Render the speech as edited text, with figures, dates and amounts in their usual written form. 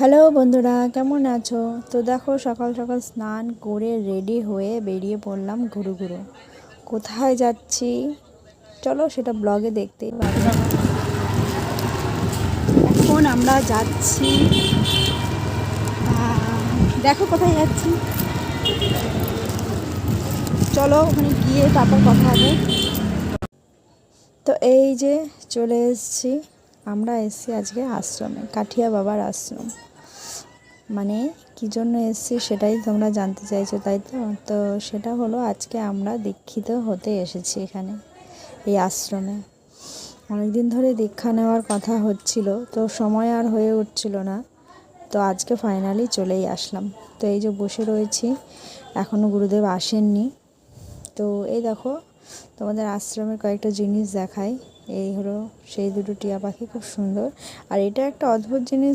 Hello বন্ধুরা, কেমন আছো? তো দেখো, সকাল সকাল স্নান করে রেডি হয়ে বেরিয়ে পড়লাম ঘুরু ঘুরু। কোথায় যাচ্ছি চলো সেটা ব্লগে দেখতেই পাবে। এখন আমরা যাচ্ছি, দেখো কোথায় যাচ্ছি, চলো ওখানে গিয়ে তারপর কথা হবে। তো এই যে চলে এসেছি, আমরা এসেছি আজকে আশ্রমে, কাঠিয়া বাবার আশ্রম। মানে কী জন্য এসেছি সেটাই তোমরা জানতে চাইছো, তাই তো? তো সেটা হলো, আজকে আমরা দীক্ষিত হতে এসেছি এখানে, এই আশ্রমে। অনেকদিন ধরে দীক্ষা নেওয়ার কথা হচ্ছিল, তো সময় আর হয়ে উঠছিল না। তো আজকে ফাইনালি চলেই আসলাম। তো এই যে বসে রয়েছি, এখনও গুরুদেব আসেননি। তো এই দেখো, তোমাদের আশ্রমের কয়েকটা জিনিস দেখাই। এই হলো সেই দুটো টিয়া পাখি, খুব সুন্দর। আর এটা একটা অদ্ভুত জিনিস